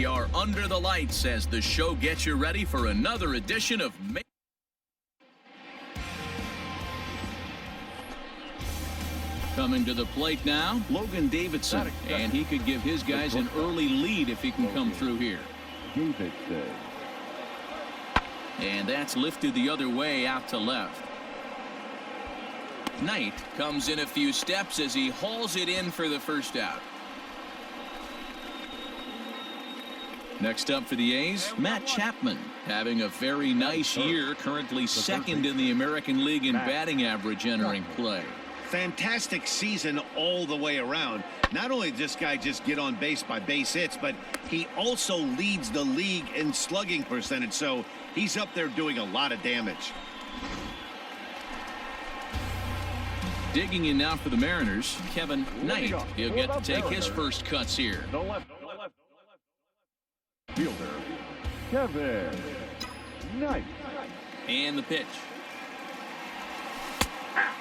We are under the lights as the show gets you ready for another edition of Coming to the plate now, Logan Davidson, and he could give his guys an early lead if he can come through here. And that's lifted the other way out to left. Knight comes in a few steps as he hauls it in for the first out. Next up for the A's, Matt Chapman, having a very nice year, currently second in the American League in batting average entering play. Fantastic season all the way around. Not only did this guy just get on base by base hits, but he also leads the league in slugging percentage, so he's up there doing a lot of damage. Digging in now for the Mariners, Kevin Knight. He'll get to take his first cuts here. The left fielder, Kevin Knight. And the pitch.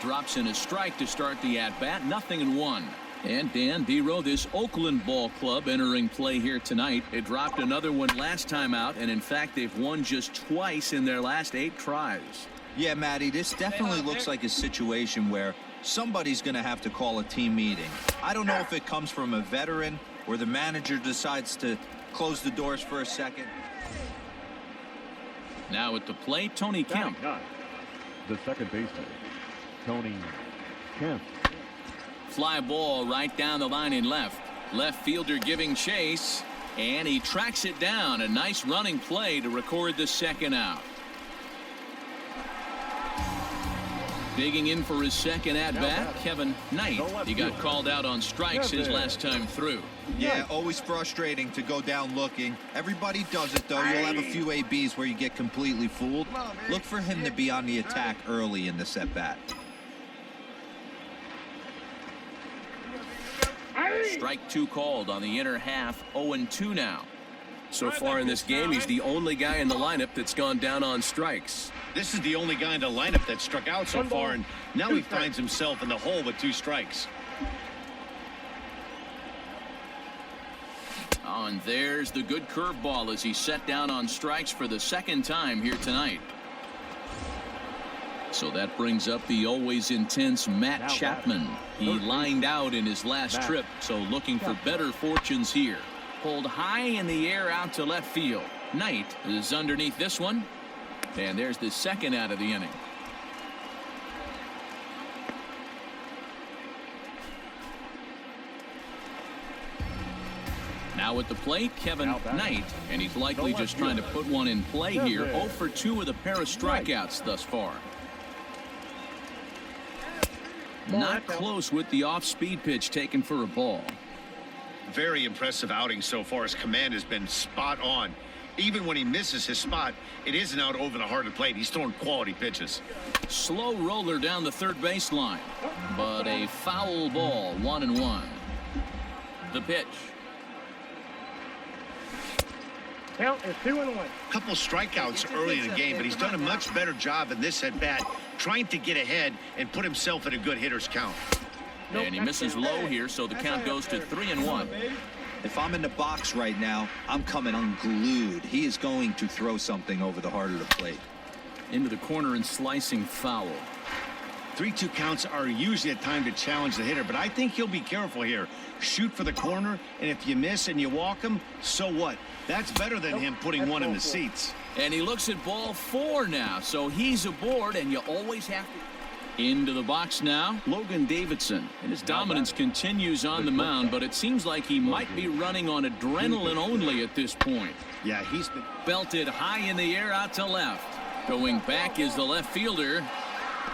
Drops in a strike to start the at-bat. 0-1. And Dan Dero, this Oakland ball club entering play here tonight. It dropped another one last time out, and in fact they've won just twice in their last 8 tries. Yeah, Matty, this definitely looks like a situation where somebody's going to have to call a team meeting. I don't know if it comes from a veteran or the manager decides to close the doors for a second. Now at the plate, Tony Kemp. The second baseman, Tony Kemp. Fly ball right down the line in left. Left fielder giving chase, and he tracks it down. A nice running play to record the second out. Digging in for his second at-bat, Kevin Knight. He got called out on strikes his last time through. Yeah, always frustrating to go down looking. Everybody does it, though. You'll have a few ABs where you get completely fooled. Look for him to be on the attack early in this at-bat. Strike 2 called on the inner half. 0-2 now. So far in this game, he's the only guy in the lineup that's gone down on strikes. This is the only guy in the lineup that struck out so far, and now he finds himself in the hole with 2 strikes. Oh, and there's the good curveball as he set down on strikes for the second time here tonight. So that brings up the always intense Matt Chapman. He lined out in his last trip, so looking for better fortunes here. Pulled high in the air out to left field. Knight is underneath this one. And there's the second out of the inning. Now at the plate, Kevin Knight, and he's likely just trying to put one in play here. 0 for 2 with a pair of strikeouts thus far. Not close with the off-speed pitch taken for a ball. Very impressive outing so far. His command has been spot on. Even when he misses his spot, it isn't out over the heart of the plate. He's throwing quality pitches. Slow roller down the third baseline, but a foul ball. 1-1. The pitch. Count is 2-1. Couple strikeouts early in the game, but he's done a much better job in this at bat, trying to get ahead and put himself in a good hitter's count. And he misses low here, so the count goes to 3-1. If I'm in the box right now, I'm coming unglued. He is going to throw something over the heart of the plate. Into the corner and slicing foul. 3-2 counts are usually a time to challenge the hitter, but I think he'll be careful here. Shoot for the corner, and if you miss and you walk him, so what? That's better than him putting one in the seats. And he looks at ball 4 now, so he's aboard, and you always have to. Into the box now, Logan Davidson, and his dominance continues on the mound, but it seems like he might be running on adrenaline only at this point. Yeah, he's been belted high in the air out to left. Going back is the left fielder,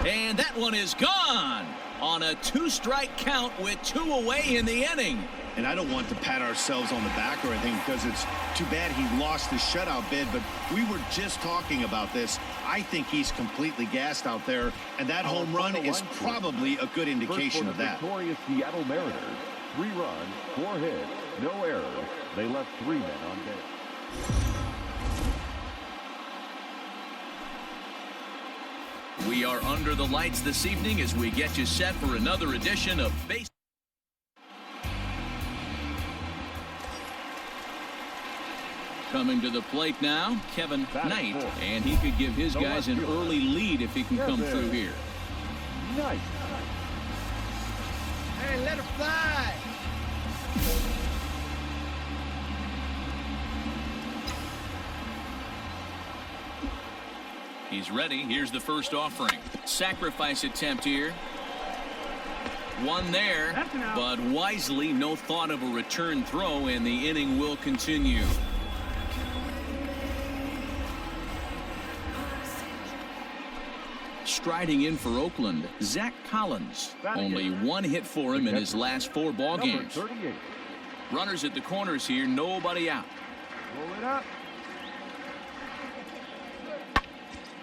and that one is gone on a 2-strike count with 2 away in the inning. And I don't want to pat ourselves on the back or anything because it's too bad he lost his shutout bid, but we were just talking about this. I think he's completely gassed out there, and that home run is probably a good indication of that. Victorious Seattle Mariners, 3 runs, 4 hits, no errors. They left 3 men on base. We are under the lights this evening as we get you set for another edition of Coming to the plate now, Kevin Knight, and he could give his guys an early lead if he can come through here. Knight. Hey, let it fly. He's ready. Here's the first offering. Sacrifice attempt here. One there, but wisely, no thought of a return throw, and the inning will continue. Striding in for Oakland, Zach Collins. Only one hit for him in his last 4 ball games. Runners at the corners here, nobody out. Roll it up.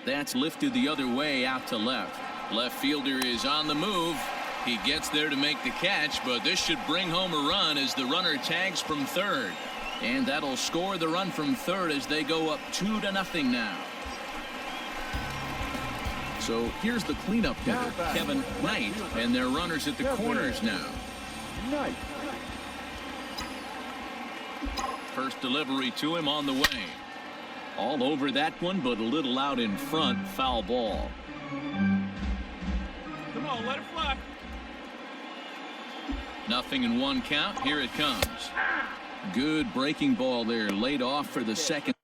That's lifted the other way out to left. Left fielder is on the move. He gets there to make the catch, but this should bring home a run as the runner tags from third. And that'll score the run from third as they go up 2-0 now. So here's the cleanup hitter, Kevin Knight, and their runners at the corners now. Knight. First delivery to him on the way. All over that one, but a little out in front. Foul ball. Come on, let it fly. 0-1 count. Here it comes. Good breaking ball there. Laid off for the second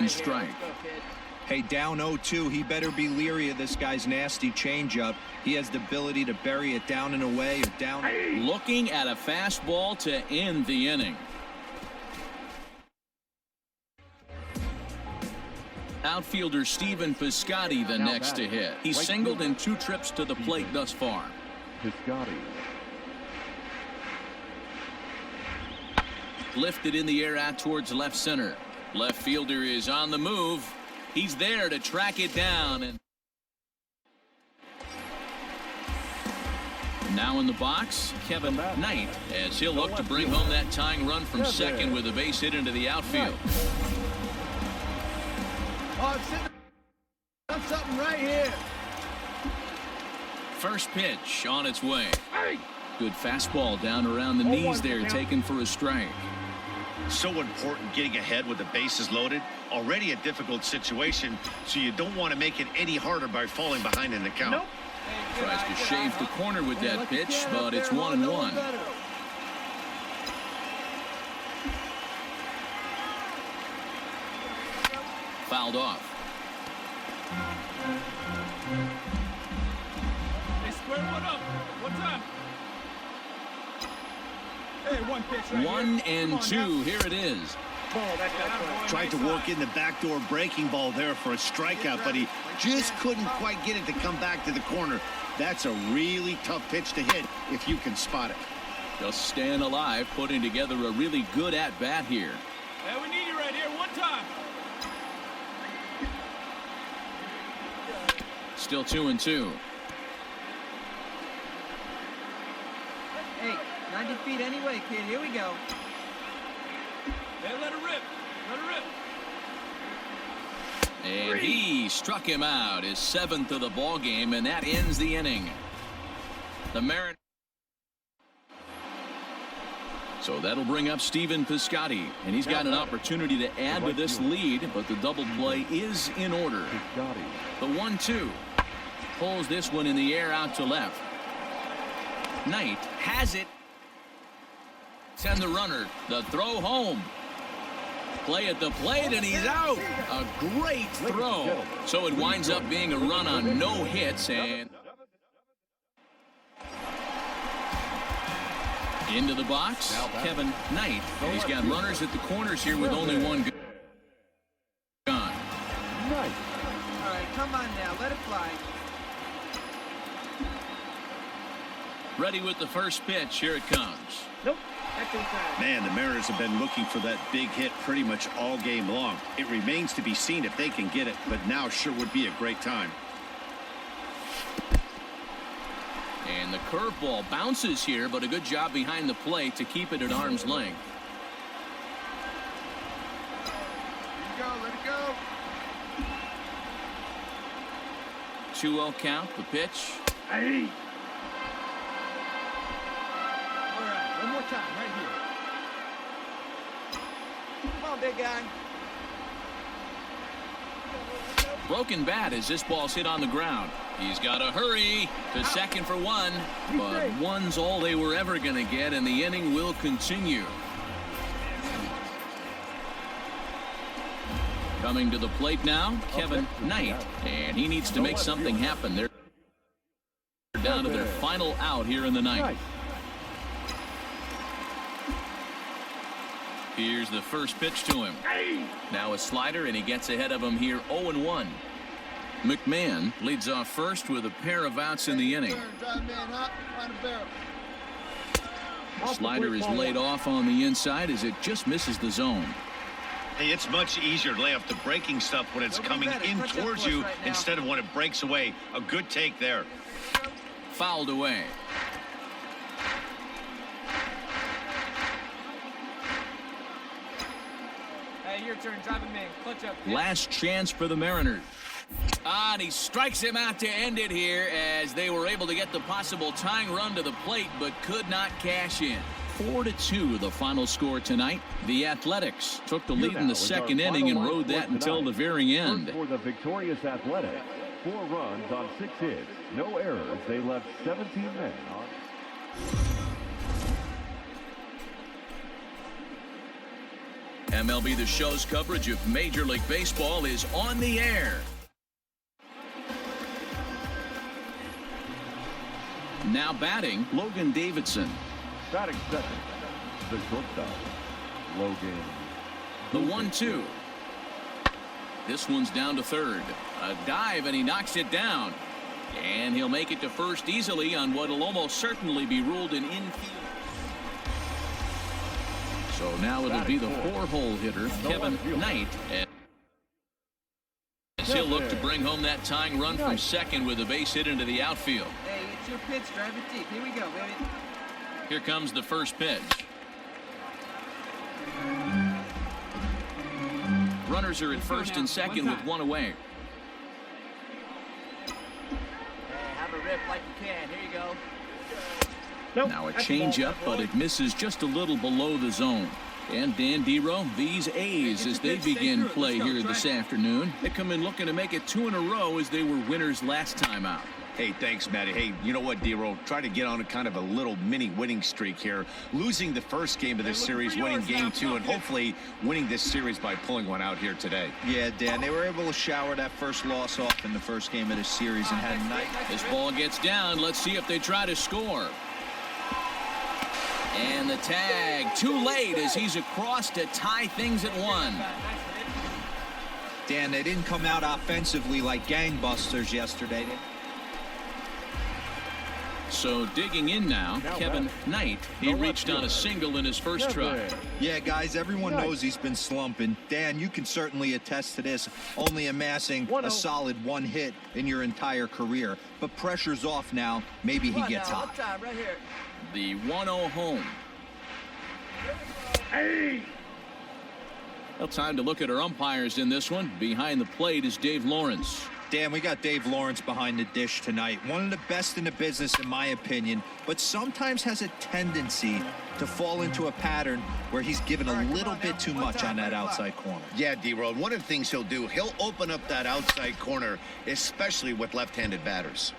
strike. Hey, down 0-2. He better be leery of this guy's nasty changeup. He has the ability to bury it down and away or down. Looking at a fastball to end the inning. Outfielder Stephen Piscotty the next to hit. He's singled in 2 trips to the plate thus far. Piscotty. Lifted in the air out towards left center. Left fielder is on the move. He's there to track it down. And now in the box, Kevin Knight, as he'll look to bring home that tying run from second with a base hit into the outfield. Oh, I'm sitting on something right here. First pitch on its way. Good fastball down around the knees there, taken for a strike. So important getting ahead with the bases loaded. Already a difficult situation, so you don't want to make it any harder by falling behind in the count. Nope. Tries to shave the corner with that pitch, but it's 1-1. Fouled off. They square one up. One time. Hey, one pitch right 1-2. Here it is. Tried to work in the backdoor breaking ball there for a strikeout, but he just couldn't quite get it to come back to the corner. That's a really tough pitch to hit if you can spot it. Just staying alive, putting together a really good at-bat here. Hey, we need you right here. One time. Still 2-2. Hey, 90 feet anyway, kid. Here we go. Hey, let it rip. Let it rip. And he struck him out, his 7th of the ball game, and that ends the inning. The Mariners. So that'll bring up Stephen Piscotty, and he's got an opportunity to add to this lead, but the double play is in order. The 1-2 pulls this one in the air out to left. Knight has it. Send the runner. The throw home. Play at the plate, and he's out. A great throw. So it winds up being a run on no hits, and into the box, Kevin Knight. And he's got runners at the corners here with only one gone. All right, come on now. Let it fly. Ready with the first pitch. Here it comes. Nope. That's inside. Man, the Mariners have been looking for that big hit pretty much all game long. It remains to be seen if they can get it, but now sure would be a great time. And the curveball bounces here, but a good job behind the plate to keep it at arm's length. Let it go. 2-0 count, the pitch. Hey. All right, one more time, right here. Come on, big guy. Broken bat as this ball's hit on the ground. He's got to hurry to second for one, but one's all they were ever going to get, and the inning will continue. Coming to the plate now, Kevin Knight, and he needs to make something happen. They're down to their final out here in the ninth. Here's the first pitch to him. Now a slider, and he gets ahead of him here 0-1. McMahon leads off first with a pair of outs in the inning. The slider is laid off on the inside as it just misses the zone. Hey, it's much easier to lay off the breaking stuff when it's coming in towards you instead of when it breaks away. A good take there. Fouled away. Hey, your turn. Drive him in. Clutch up. Last chance for the Mariners. And he strikes him out to end it here as they were able to get the possible tying run to the plate but could not cash in. 4-2 the final score tonight. The Athletics took the lead in the second inning and rode that until the very end. For the victorious Athletics, 4 runs on 6 hits, no errors. They left 17 men on. MLB The Show's coverage of Major League Baseball is on the air. Now batting, Logan Davidson. Batting second, the shortstop, Logan. The 1-2. This one's down to third. A dive, and he knocks it down. And he'll make it to first easily on what will almost certainly be ruled an infield. So now it'll be the 4-hole hitter, Kevin Knight. As he'll look to bring home that tying run from second with a base hit into the outfield. Hey, it's your pitch. Drive it deep. Here we go, baby. Here comes the first pitch. Runners are at first and second with one away. Hey, have a rip like you can. Here you go. Now a changeup, but it misses just a little below the zone. And Dan Dero, these A's, as they begin play here this afternoon, they come in looking to make it 2 in a row as they were winners last time out. Hey, thanks, Matty. Hey, you know what, Dero? Try to get on a kind of a little mini winning streak here. Losing the first game of this series, winning game 2, and hopefully winning this series by pulling one out here today. Yeah, Dan, they were able to shower that first loss off in the first game of this series and had a night. This ball gets down. Let's see if they try to score. And the tag too late as he's across to tie things at 1. Dan, they didn't come out offensively like gangbusters yesterday. So digging in now, Kevin Knight. He reached on a single in his first try. Yeah, guys, everyone knows he's been slumping. Dan, you can certainly attest to this, only amassing a solid 1 hit in your entire career. But pressure's off now. Maybe he gets hot. Right here. The 1-0 home. Hey! Well, time to look at our umpires in this one. Behind the plate is Dave Lawrence. Dan, we got Dave Lawrence behind the dish tonight. One of the best in the business, in my opinion, but sometimes has a tendency to fall into a pattern where he's given a little bit too much on that outside corner. Yeah, D-Road, one of the things he'll do, he'll open up that outside corner, especially with left-handed batters.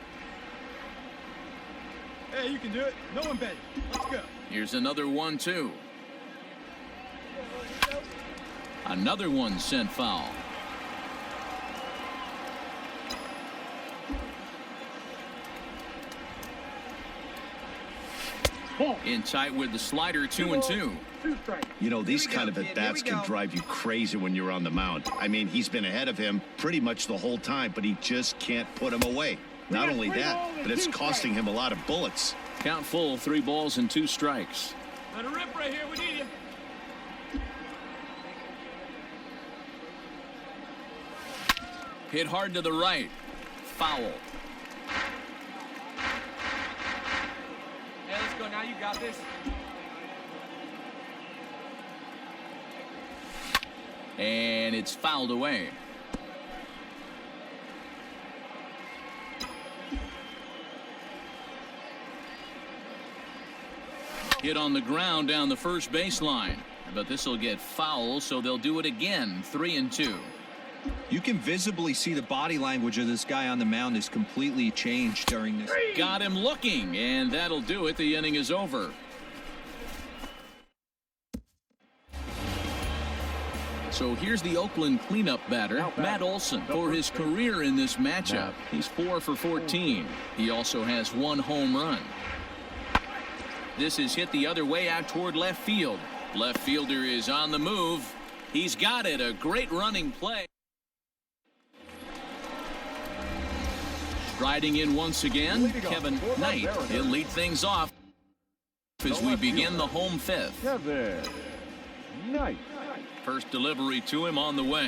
Hey, you can do it. No one bet. Let's go. Here's another 1-2. Another one sent foul. In tight with the slider, 2-2. You know, these kind of at-bats can drive you crazy when you're on the mound. I mean, he's been ahead of him pretty much the whole time, but he just can't put him away. Not only that, but it's costing him a lot of bullets. Count full, 3 balls and 2 strikes. Let it rip right here. We need you. Hit hard to the right. Foul. Hey, let's go now. You got this. And it's fouled away. Hit on the ground down the first baseline. But this will get foul, so they'll do it again. 3-2. You can visibly see the body language of this guy on the mound is completely changed during this. Got him looking, and that'll do it. The inning is over. So here's the Oakland cleanup batter, Matt Olson, for his career in this matchup. He's 4 for 14. He also has 1 home run. This is hit the other way out toward left field. Left fielder is on the move. He's got it. A great running play. Striding in once again, Kevin Knight. He'll lead things off as we begin the home 5th. Kevin Knight. First delivery to him on the way.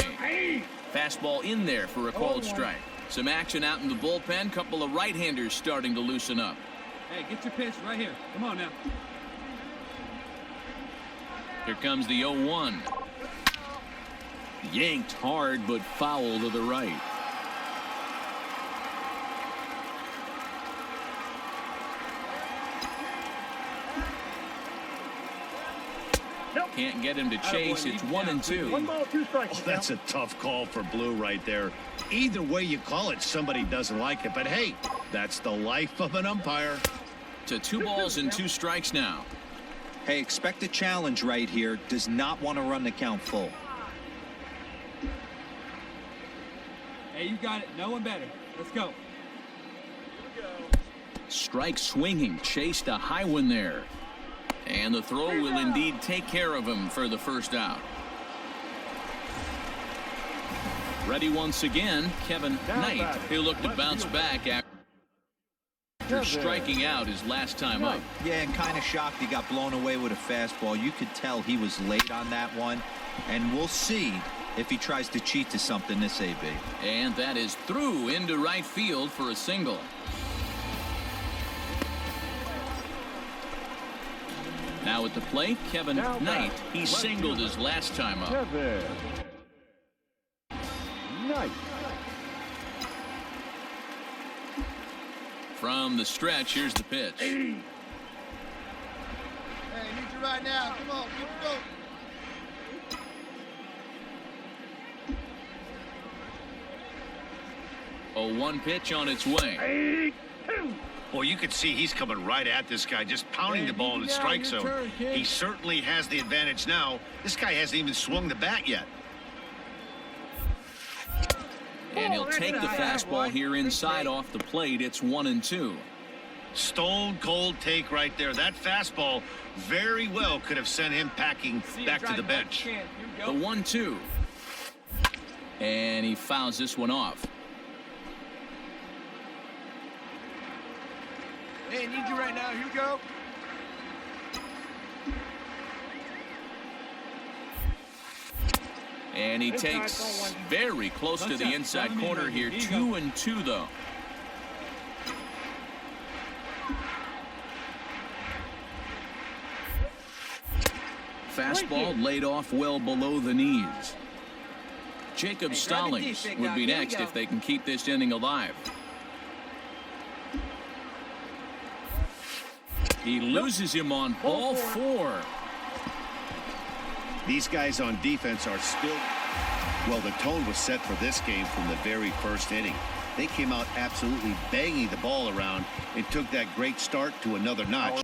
Fastball in there for a called strike. Some action out in the bullpen. Couple of right-handers starting to loosen up. Hey, get your pitch right here. Come on now. Here comes the 0-1. Yanked hard, but foul to the right. Can't get him to chase. It's 1-2. 1 ball, 2 strikes. Oh, that's a tough call for Blue right there. Either way you call it, somebody doesn't like it. But hey, that's the life of an umpire. To 2 balls and 2 strikes now. Hey, expect a challenge right here. Does not want to run the count full. Hey, you got it. No one better. Let's go. Strike swinging. Chased a high one there. And the throw will indeed take care of him for the first out. Ready once again, Kevin Knight. He'll look to bounce back after striking out his last time up. Yeah, and kind of shocked he got blown away with a fastball. You could tell he was late on that one. And we'll see if he tries to cheat to something this AB. And that is through into right field for a single. Now at the plate, Kevin Knight. He singled his last time up. Kevin Knight. From the stretch, here's the pitch. Hey, need you right now. Come on, let's go. 0-1 pitch on its way. Well, you could see he's coming right at this guy, just pounding the ball in the strike zone. He certainly has the advantage now. This guy hasn't even swung the bat yet. And he'll take the fastball here inside off the plate. It's 1-2. Stone cold take right there. That fastball very well could have sent him packing back to the bench. The 1-2. And he fouls this one off. Hey, need you right now. Here we go. And he takes very close to the inside corner here. 2-2 though. Fastball laid off well below the knees. Jacob Stallings would be next if they can keep this inning alive. He loses him on ball 4. These guys on defense are still... Well, the tone was set for this game from the very first inning. They came out absolutely banging the ball around and took that great start to another notch.